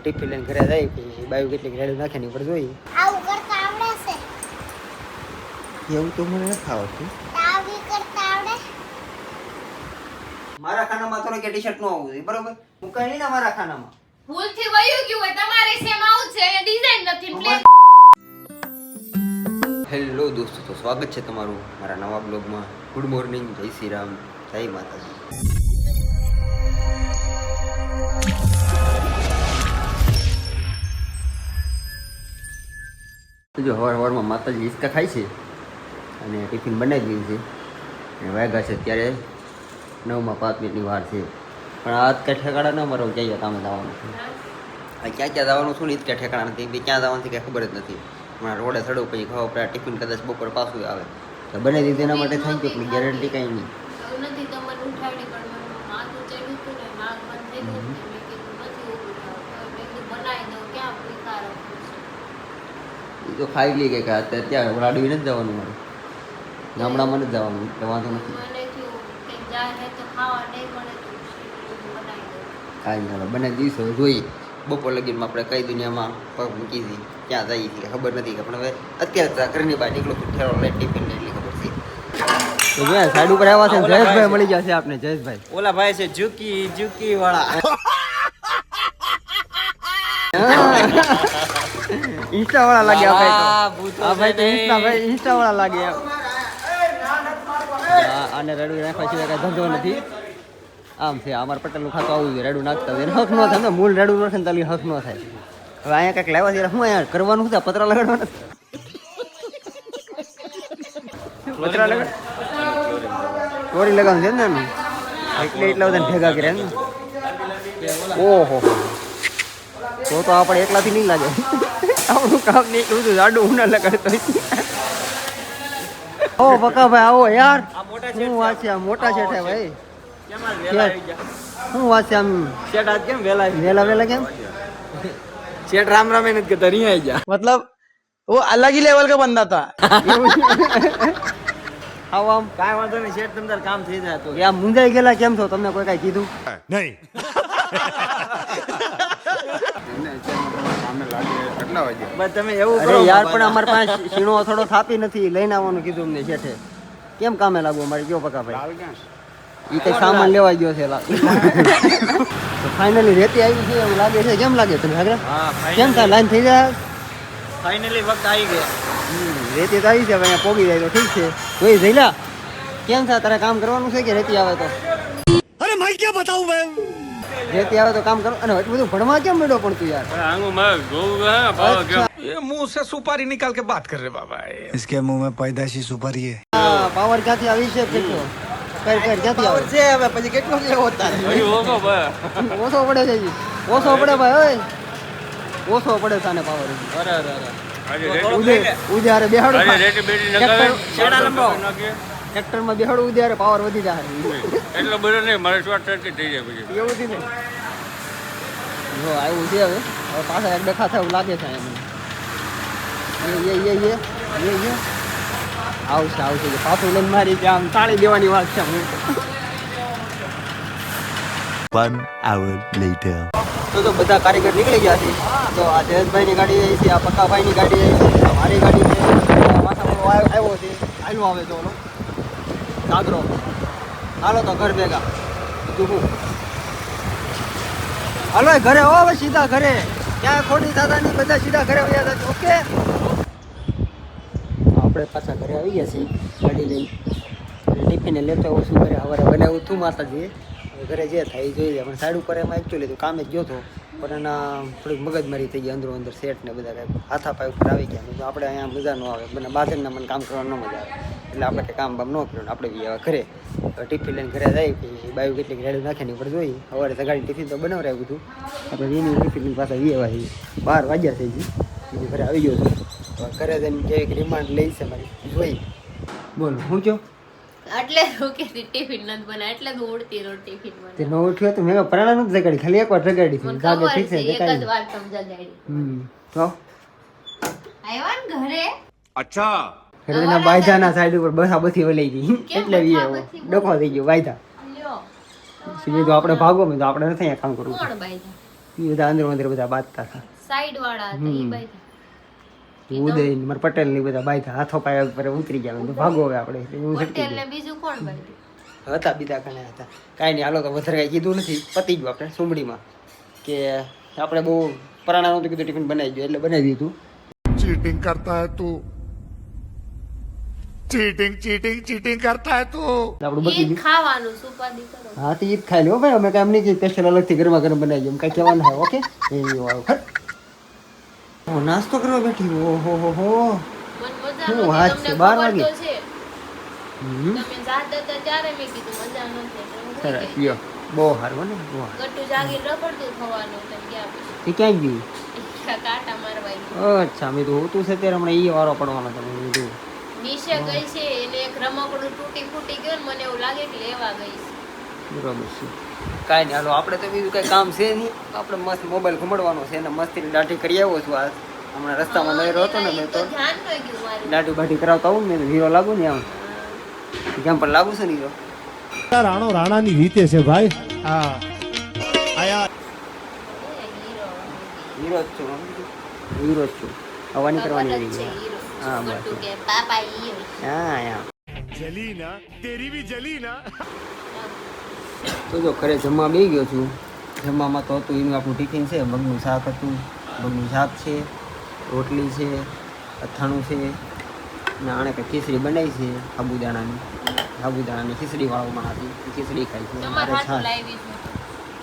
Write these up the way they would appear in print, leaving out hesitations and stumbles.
Tiffin લઈને ઘરે જાય પછી બાયું કેટલીક રેડું નાખે ઉપર જોઈ આવું કરતા આવડે છે એવું તો મને નથી આવડતું આવી કરતા આવડે મારા ખાનામાં તો કે ટી-શર્ટ નો આવવું જોઈએ બરોબર હું કઈ ના મારા ખાનામાં ભૂલથી વયું ગયું હોય તમારે સેમ આવું છે ડિઝાઇન નથી પ્લેન. હેલો દોસ્તો તો સ્વાગત છે તમારું મારા નવા બ્લોગમાં. ગુડ મોર્નિંગ, જય શ્રી રામ, જય માતાજી. જો સવારમાં માતાજી હિંચકા ખાય છે અને ટિફિન બનાવી દીધું છે અને વાગ્યા છે અત્યારે 9:05 મિનિટની વાર છે. પણ આ કઈ ઠેકાણા ન મારો જઈએ કામે જવાનું છે. આ ક્યાં ક્યાં જવાનું છું ને એ જ ક્યાં ઠેકાણા નથી, ક્યાં જવાનું કંઈ ખબર જ નથી. હમણાં રોડે ચડવું પછી ખાવા પડે ટિફિન કદાચ બપોર પાછું આવે તો બનાવી દીધું એના માટે થેન્ક યુ, પણ ગેરંટી કાંઈ નહીં. એવું નથી તમને ઉઠાડી પણ માથું ચડ્યું હતું ને નાક બંધ થઈ ગયું ને મેં કીધું નથી ઉઠાડવું મેં કીધું બનાવી દઉં ક્યાં ભૂખા રાખું એ તો ખાઈ લઈ ગઈ કે અત્યારે ત્યાં રાડવી નથી જવાનું મારે, ગામડામાં નથી જવાનું એટલે વાંધો નથી. મને થયું કે જાય તો ખાવા નહીં મળે તો બનાવી દઉં. કાંઈ ચાલો બનાવી દઈશું. હવે જોઈએ બપોર લગીનમાં આપણે કઈ દુનિયામાં પગ મૂકી છીએ, ક્યાં જઈએ છીએ ખબર નથી કે પણ હવે અત્યારે ઘરની બહાર નીકળો ઠેરો લઈ ટિફિન ને એટલી ખબર છે. તો જોયા સાઈડ ઉપર આવ્યા છે ને જયેશભાઈ મળી ગયા છે આપને. જયેશભાઈ ઓલા ભાઈ છે ઝુકી વાળા. ઇન્સ્ટા વાળા લાગે આ ભાઈ તો. આ ભાઈ તો ઇન્સ્ટા વાળા લાગે. આને રેડું નાખવા સિવાય કઈ ધંધો નથી. આમ છે અમારા પટેલ નું ખાતું આવું છે, રેડું નાખતા હોય હક નો થાય. મૂળ રેડું નથી ને તાલી હક નો થાય. હવે અહીંયા કઈક લાવ્યા છે શું અહીંયા કરવાનું શું? પતરા લગાડવાના પતરા લગાડ ચોરી લગાવવાનું છે ને એનું. એટલે એટલા બધા ભેગા કર્યા ને. ઓહો તો આપણે એકલાથી નહીં લાગે. આપણું કામ નહીં એટલું બધું જાડું હું ના લગાડતો. ઓ બકા ભાઈ આવો યાર. શું વાત છે? મોટા શેઠ હે ભાઈ. શું વાત છે? આમ શેઠ આજ કેમ વેલા વેલા વેલા કેમ? શેઠ રામ રામ નથી કરતા, નહીં આવી ગયા. मतलब वो अलग ही लेवल का बंदा था. આવો આમ કાંઈ વાંધો નહીં શેઠ, તમારે કામ થઈ જાય તો. આમ મુંજાઈ ગયેલા કેમ છો? તમને કોઈ કાંઈ કીધું નહીં? બસ તમે એવું અરે કરો યાર પણ અમારે પાસે શીણો થોડો થાપી નથી, લઈને આવવાનું કીધું અમને શેઠે. કેમ કામે લાગુ અમારે? કયો પકા ભાઈ એ કઈ સામાન લેવા ગયો છે. તો ફાઇનલી રેતી આવી છે એવું લાગે છે. કેમ લાગે તમને આગળ? હા કેમ થાય? લાઈન થઈ જાય. ફાઇનલી વખત આવી ગયા. રેતી તો આવી છે, હવે અહીંયા પોગી જાય તો ઠીક છે. જોઈ જઈલા કેમ થાય? તારે કામ કરવાનું છે કે રેતી આવે તો? અરે ભાઈ ક્યાં બતાવું મેં? રેતી આવે તો કામ કરો. અને એટલું બધું ભણવા કેમ મળ્યો પણ તું યાર? અચ્છા. ये मुंह से सुपारी निकाल के बात कर रहे बाबा. इसके मुंह में पैदाशी सुपारी है. હા, પાવર ક્યાંથી આવી છે? કેટલો કર ક્યાંથી આવે છે હવે પછી કેટલો લેવો તારે? ઓછો પડે છે જી. ઓછો પડે ભાઈ. ઓય ઓછો પડે તાને પાવર. ઉદ્યારે બેહાડો શેડા લંબાવો. ટ્રેક્ટર માં બેહાડો ઉદ્યારે પાવર વધી જાય. એટલો બધો નહીં, મારે શોર્ટ સર્કિટ થઈ જાય પછી. એવું નથી ને? જો આવ્યું છે હવે પાછા એક ડખા થાય એવું લાગે છે એમ. આવશે પાછું લઈને મારી આમ તાળી દેવાની વાત છે. 1 hour later. તો બધા કારીગર નીકળી ગયા છે. તો આ જયેશભાઈની ગાડી આવી છે, આ પક્કાભાઈની ગાડી આવી છે, આ મારી ગાડી છે, માથામાં આવ્યો છે. આયલો આવે છે ઓલો સાગરો. હાલો તો ઘર ભેગા. બીજું શું? હાલો ઘરે હો, હવે સીધા ઘરે. ક્યાં ખોટી થતા નહીં, બધા સીધા ઘરે વયા જજો. ઓકે આપણે પાછા ઘરે આવી ગયા છીએ ગાડી લઈ. ટિફિને લેતો આવું શું કરે સવારે બનાવ્યું હતું માતાજીએ. ઘરે જે થાય એ જોઈ જાય. પણ સાઈડ ઉપર એમાં એકચ્યુઅલી તો કામે જ ગયો હતો, પણ એના થોડીક મગજમારી થઈ ગઈ. અંદરો અંદર સેટ ને બધા કાંઈ હાથાપાય ઉપર આવી ગયા. તો આપણે અહીંયા મજા ન આવે, મને બાજરના મને કામ કરવાનું ન મજા આવે. એટલે આપણે કંઈ કામ બામ ન કર્યું. આપણે બી હવે ઘરે ટિફિન લઈને ઘરે જાય પછી બાયું કેટલીક રેડું નાખીને ઉપર જોઈ. સવારે સગાડી ટિફિન તો બનાવરાયું બધું. આપણે એની ટિફિનની પાસે વીએવા છીએ. 12 વાગ્યા થઈ ગઈ. બીજું ઘરે આવી ગયો છું. ઘરે જઈને જેવી રિમાન્ડ લઈ છે મારી જોઈ. બોલ હું છો એટલે રોકે ટિફિન નથી બના એટલે તો ઉડતી રો ટિફિન બના. તે નો ઉઠ્યો તો મેં પરાણા નથી જગાડી, ખાલી એકવાર જગાડી મને હતી. જાગે ખબર ઠીક છે છે એક જ જગાડી. વાર તમ જગાડી. તો આવ્યા ને ઘરે અચ્છા ઘરેના બાયધાના સાઈડ ઉપર બસા બધી વલાઈ ગઈ. એટલે વી ડખો થઈ ગયો વાયધા. લ્યો સીધું તો આપણે ભાગો મેં તો આપણે નથી અહીંયા કામ કરવું. કોણ બાઈધા? એ બધા અંદર બધા બાંધતા હતા. સાઈડ વાળા હતા ઈ બાઈ ઉદય ને મારા પટેલ ને બધા બાંધતા હાથો પાયા ઉપર ઉતરી ગયા તો ભાગો હવે આપણે એવું છટકી પટેલ ને બીજું કોણ બાઈ ગયા હતા બીજા કણે હતા કાંઈ નહીં હાલો તો વધારે કાંઈ કીધું નથી પતી ગયું આપણે સુમડીમાં કે આપણે બહુ પરાણા નહોતું કીધું ટિફિન બનાવી ગયું એટલે બનાવી દીધું. चीटिंग करता है तू चीटिंग चीटिंग चीटिंग करता है तू આપણું બચી ઈ ગયું. ખાવાનું સુપાદી કરો હા તો ઈ જ ખાઈ લો ભાઈ અમે કાંઈ એમ નહીં કે સ્પેશિયલ અલગથી ગરમા ગરમ બનાવી દઈએ કાંઈ કહેવાનું હોય ઓકે એ વાળું ખર નાસ્તો કરવા બેઠી ઓહો હો હો મન મજા શું નહોતી, વાત તમને છે, 12 ખબર વાગે? તો છે. હમ તમે જાતા હતા ત્યારે મેં કીધું મજા નથી એટલે હું સરસ ગઈ. લ્યો બહુ સારું ને બહુ સારું. ગટ્ટુ જાગીને રખડતું થવાનું તેમ ગયા પછી એ ક્યાં ગયું કાંટા મારવા ગઈ. અચ્છા મેં તો હોતું છે ત્યારે હમણાં એ વારો પડવાનો તમે કીધું નીચે ગઈ છે એને એક રમકડું તૂટી ફૂટી ગયું ને મને એવું લાગે કે લેવા ગઈ છે. બરોબર છે કાંઈ નહીં હાલો આપણે તો બીજું કાંઈ કામ છે નહીં આપણે મસ્ત મોબાઈલ ઘુમાડવાનો છે અને મસ્તીની દાઢી કરી આવ્યો છું આ હમણાં રસ્તામાં લઈ રહ્યો હતો ને મેં તો ધ્યાન ન ગયું મારું. દાઢી બાઢી કરાવતા આવું ને મેં હીરો લાગુ ને આમ કેમ પણ લાગુ છે ને હીરો રાણો રાણાની રીતે છે ભાઈ હા આયા હીરો જ છું હીરો જ છું હવાની કરવાની ખબર જ રહી છે હીરો. હા, બસ. ગટ્ટુ કે પાપા હીરો. હા યા જલી ના તેરી ભી જલી ના તો જો ઘરે જમવા બેસી ગયો છું જમવામાં તો હતું એનું આપણું ટિફિન છે મગનું શાક હતું મગનું શાક છે રોટલી છે અથાણું છે અને આણે કંઈ ખીચડી બનાવી છે સાબુદાણાની ખીચડી વાળું બનાવતી ખીચડી ખાઈ છે તમારા મારે હાથું છાશ લાવી છું.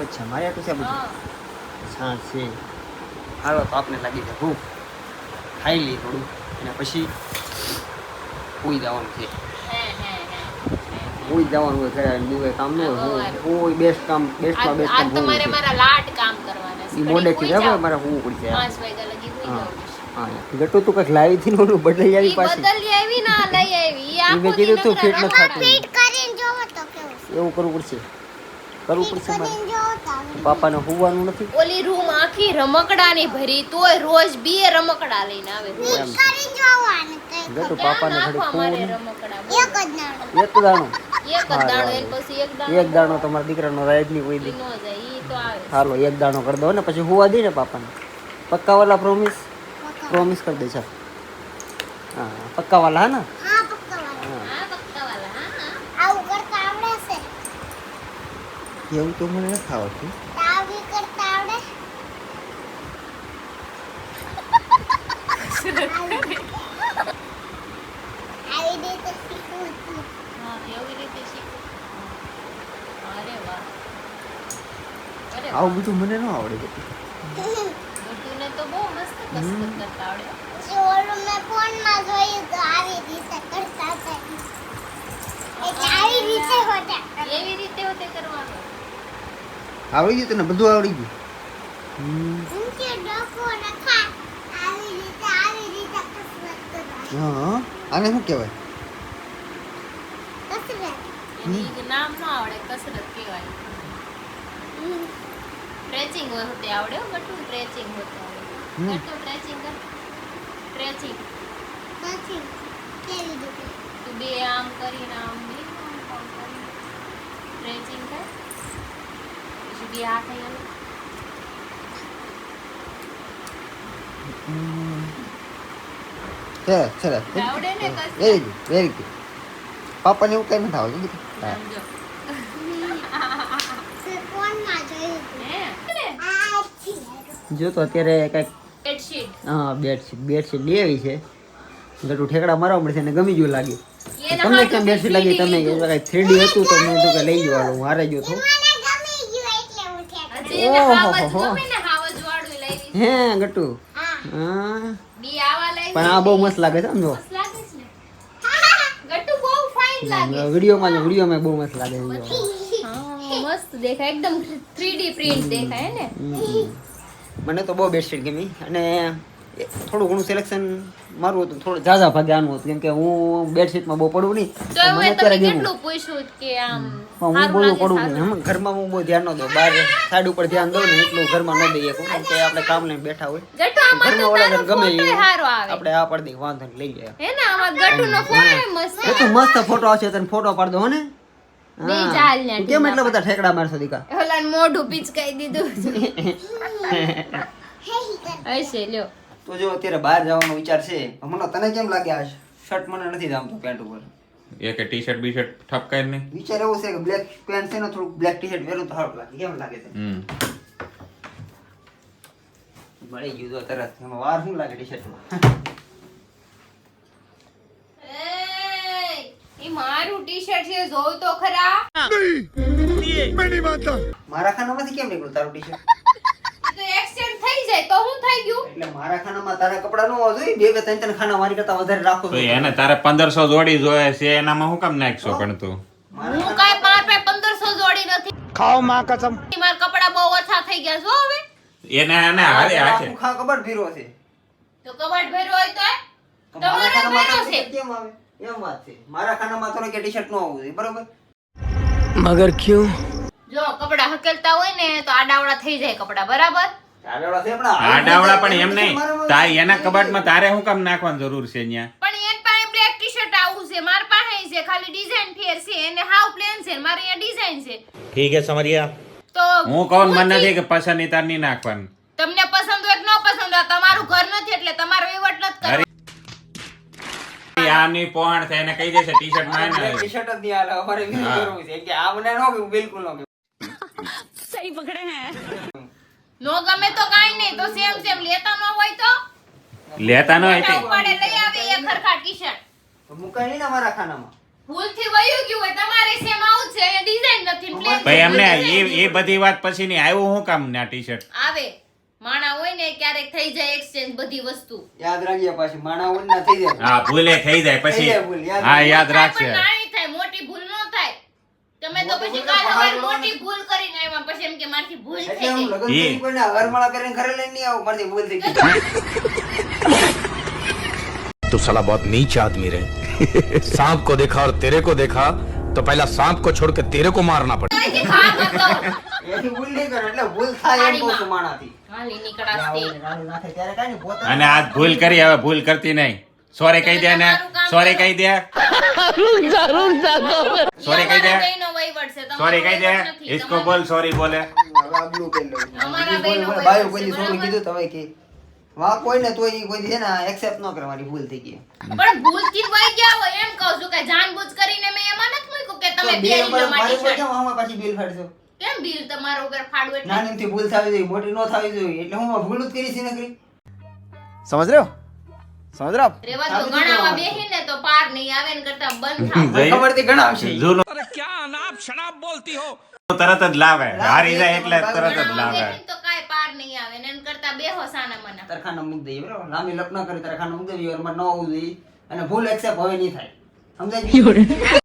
અચ્છા મારે આટલું છે બધું હા. છાશ છે હાલો તો આપને લાગી જાય ભૂખ ખાઈ લઈએ થોડું અને પછી ઉઈ જવાનું છે હે. ઉઈ જવાનું હોય ઘરે આવીને બીજું કાંઈ કામ ન હોય હું બેસ્ટ કામ બેસ્ટમાં બેસ્ટ આજ કામ હું તમારે મારા લાટ કામ કરવાના છે. એ મોડેથી ઘડીક જાય હુઈ મારે હું પડી જાય 5 વાગ્યા લગી હુઈ હા. જાઉં છું. હા ગટુ તું કંઈક લાવી હતી ને ઓલું બદલાઈ આવી ઈ પાછી બદલી આવી ના લઈ આવી ઈ ઈ આખો મેં કીધું તું દી ફિટ નકરા નથી થતું ફિટ કરીને જોવો તો કેવું છે. એવું કરવું પડશે મારે કરીને જોવો તો આવડે. પાપાને હોવાનું નથી ઓલી રૂમ આખી રમકડાની ભરી તોય રોજ 2 રમકડા લઈને આવે રોજ. એમ કરીને જોવાનું તો ગટુ ક્યાં પાપાને નાખવા થોડી મારે ખોવું રમકડા એક જ નાણું. એક દાણો એક જ દાણો એને પછી એક દાણો એક દાણો તમારા દીકરાનો રાઈડ નહીં કોઈ ઈ દી નો જાય ઈ તો આવે હાલો એક દાણો કરી દો ને પછી હોવા દે ને પાપાને પક્કાવાલા પ્રોમિસ કરી દે છે હા પક્કાવાલા હા ને હા પક્કાવાળા. હા પક્કાવાલા હા આવું કરતા આવડે છે. એવું તો મને નથી આવડતું તો આવી કરતા આવડે. આવી રીતે શીખવું હતું. હા એવી રીતે શીખો અરે વાહ અરે વાહ. આવું બધું મને ન આવડે ગટુને તો બહુ મસ્ત કસરત કરતા આવડે જે ઓલું મેં ફોનમાં જોયું તો આવી રીતે કરતા હતા. એટલે આવી રીતે હોતા. એવી રીતે હોતે કરવાનું આવડી ગયું તને બધું આવડી ગયું ઊંચે ડોકો નખા. આવી રીતે કસરત કરવાની. હા આને શું કહેવાય કસરત. એની નામ ન આવડે કસરત કહેવાય સ્ટ્રેચિંગ હોતે આવડે હો ગટુ સ્ટ્રેચિંગ હોતે આવડે ગટુ સ્ટ્રેચિંગ કર સ્ટ્રેચિંગ પછી કેવી રીતે? તું બે આમ કરીને આમ બે આમ કરીને સ્ટ્રેચિંગ કર પછી બે હાથ અહીંયા સરસ આવડે ને કસરત વેરી ગુડ પાપાને એવું કઈ નથી આવડતું સમજો મેં ફોનમાં જોયું હતું. હે આ છી. જો તો અત્યારે કંઈક બેડશીટ હા બેડશીટ લઈ આવી છે ગટુ ઠેકડા મારવા મળશે ને ગમી ગયું લાગે એના તમને હાથું કેમ બેડશીટ લાગી તમે કઈ 3D હતું તો મેં તો લઈ જવા હું હારે ગયો હતો મને ગમી ગયું એટલે હું ઠેક. હજી એને ઓહો હાવજ હો. ગમે ને હાવજ વાળું લાવી હે ગટુ હા. હા બી આવા લાવી પણ આ બહુ મસ્ત લાગે છે સમજો મસ્ત લાગે છે ને ગટુ બહુ ફાઇન લાગે વિડીયોમાં બહુ મસ્ત લાગે છે જો. હા મસ્ત દેખાય એકદમ 3D પ્રિન્ટ દેખાય ને મને તો બહુ બેડશીટ ગમી અને થોડું ઘણું સિલેક્શન મારું હતું થોડું ઝાઝા ભાગે આનું હતું કેમ કે હું બેડશીટમાં બહુ પડું નહીં તો તો મને મેં અત્યારે તમને ગમ્યું કેટલું પૂછ્યું કે આમ પણ હું સારું બહુ લાગે પડું સારું નહીં ઘરમાં હું બહુ ધ્યાન ન દઉં બહાર સાઈડ ઉપર ધ્યાન દઉં ને એટલું ઘરમાં ન દઈએ કેમ કે આપણે કામ લઈને બેઠા હોય ગટુ આમાં તો ઘરમાં તારો ગમે ફોટો એ હારો આવે આપણે આ પડી દઈએ વાંધો નહીં લઈ જાય હે ને આમાં ગટુ નો ફોટો મસ્ત એ તો મસ્ત ફોટો આવશે તને ફોટો પાડ દો હો ને બે ચાલ ને તું કેમ એટલા બધા ઠેકડા મારશો દીકા ઓલા ઓલાને મોઢું પીચકાઈ દીધું હશે લ્યો. તો જો અત્યારે બહાર જવાનો વિચાર છે. મને તને કેમ લાગે આ શર્ટ મને નથી જામતો પેન્ટ ઉપર? એક ટી શર્ટ બી શર્ટ ઠપકાય નહીં. વિચાર એવો છે કે બ્લેક પેન્ટ છે ને થોડું બ્લેક ટી શર્ટ પહેરું તો સારું લાગે. કેમ લાગે છે? મળી ગયું તો તરત. એમાં વાર શું લાગે ટી શર્ટમાં? એ મારું ટી શર્ટ છે, જોવ તો ખરા. મારા ખાનામાંથી કેમ નીકળ્યું તારું ટી શર્ટ? એ તો એક્સચેન્જ થઈ જાય તો શું થઈ ગયું? એટલે મારા ખાનામાં તારા કપડા ન હોવા જોઈએ. બે બે ત્રણ ત્રણ ખાના મારી કરતા વધારે રાખો તો એને તારે 1500 જોડી જોઈએ છે, એનામાં હું કામ નાખશો? પણ તું હું કાંઈ માર પાસે 1500 જોડી નથી. खाओ माँ कसम મારા કપડા બહુ ઓછા થઈ ગયા છો હવે. એને હારે હાથે ખા કબડ ભીરો છે. તો કબાટ ભર્યો હોય તો મારા તમારે ખાનામાં ભર્યો તારું છે. t-shirt કેમ આવે? એમ વાત છે. મારા ખાનામાં તારું કે ટી-શર્ટ ન આવવું જોઈએ, બરોબર? मगर क्यों જો કપડા હકેલતા હોય ને તો આડાવડા થઈ જાય કપડા, બરાબર? આડાવડા છે પણ આ ડાવડા પણ એમ નહીં. એના કબાટમાં તારે શું કામ નાખવાની જરૂર છે અહીંયા? પણ એન પાસે બ્લેક ટી-શર્ટ આવું છે, માર પાસે છે ખાલી ડિઝાઇન ફેર છે, એને હાવ પ્લેન છે, મારે અહીંયા ડિઝાઇન છે. ठीक है समझ गया તો હું કહું મને નથી કે પસંદ તાર નહીં નાખવાનું. તમને પસંદ હોય કે ન પસંદ હોય, તમારું ઘર નથી એટલે તમારો વહીવટ નથી કરવાનો. આની પોણ થાય એને કહી દેશે ટી શર્ટ માં ટી-શર્ટ જ નહીં હાલે. અમારે બી જરૂર છે કે આ મને ન ગયું, બિલકુલ ન ગયું. નો ગમે તો કાઈ નહીં, તો સેમ સેમ લેતા ન હોય તો લેતા ન હોય ફોટા તે ઉપાડે લઈ આવે એ ખરખા ટી-શર્ટ. તો મુકાય નહીં ને મારા ખાનામાં. ભૂલથી વયું ગયું હોય, તમારે સેમ આવું જ છે, એ ડિઝાઇન નથી પ્લેન ભાઈ એમને એ બધી વાત પછી ની આવ્યું શું કામ ને આ ટી શર્ટ? આવે માણા હોય ને ક્યારેક થઈ જાય એક્સચેન્જ બધી વસ્તુ. યાદ રાખજે પાછી માણા હોય ના થઈ જાય. હા ભૂલે થઈ જાય પછી. થઈ જાય ભૂલ, યાદ હા યાદ પણ રાખશે. નાની થાય, મોટી ભૂલ ન થાય. તમે તો મોટી પછી ભૂલ કાલ તો સવારે પહાડ મોટી ભૂલ કરીને આવ્યા, પછી એમ કે મારથી ભૂલ એટલે થઈ હું ગઈ. લગન કરી કોઈને હરમાળા કરીને ઘરે લઈને નહીં આવું, મારથી ભૂલ થઈ ગઈ. तू साला बहुत नीच आदमी रहे सांप को देखा और तेरे को देखा तो पहला सांप को छोड़ के तेरे को मारना पड़ा અહીંથી ખા કરતો. એથી ભૂલ નહીં કરે એટલે ભૂલ થાય એમ કહું છું માણાથી. હાલી નીકળાશતી. રાડું નાખે ત્યારે કાંઈ નહીં, પોતે અને આજ ભૂલ કરી, હવે ભૂલ કરતી નહીં. સોરી કહી દે ને, સોરી કહી દે, સોરી કહી દે, અમારા બેયનો વહીવટ છે, તમારો સોરી કહી દે. વહીવટ નથી. इसको बोल સોરી બોલે. હવે આબરૂ કરી લઉં. અમારા બીજું બેયનો કોઈ વહીવટ બાયું છે, કોઈ દી સોનું બરાબર? કીધું તો હવે કે વાહ કોઈને તોય ઈ કોઈ દી છે ને એક્સેપ્ટ ન કરે મારી ભૂલ થઈ ગઈ. પણ ભૂલથી વહી ગયા હોય એમ કહું છું કે જાણબૂਝ કરીને મેં એમાં નથી મૂક્યું કે તમે તો બે પહેરી લો મારી મારી ઉપર શર્ટ. કેમ આમાં પાછી બિલ ફાડશો? કેમ બિલ તમારા ઉપર ફાડવું એટલે? નાનીથી ભૂલ થવી જોઈએ, મોટી ન થવી જોઈએ. એટલે હું આ ભૂલ જ કરી છે નકરી. समझ रहे हो समझ रहे हो आप રેવા દો, ગણાવા બેહીને તો પાર નહીં આવે ને કરતા બંધ થાવ. ખબરથી ઘણા આવશે. જૂનું તરત જ લાવે, હારી જાય એટલે તરત જ ગણાવા લાવે. બેહીને તો કાંઈ પાર નહીં આવે ને એના કરતા બેહો સાના મના. તરખાના મૂક દઈએ બરાબર. લાંબી લપ ન કરી તરખાના મૂક દેવી, એમાં ન હોવું જોઈએ. અને ભૂલ એક્સેપ્ટ હવે નહીં થાય. સમજાય ગયું?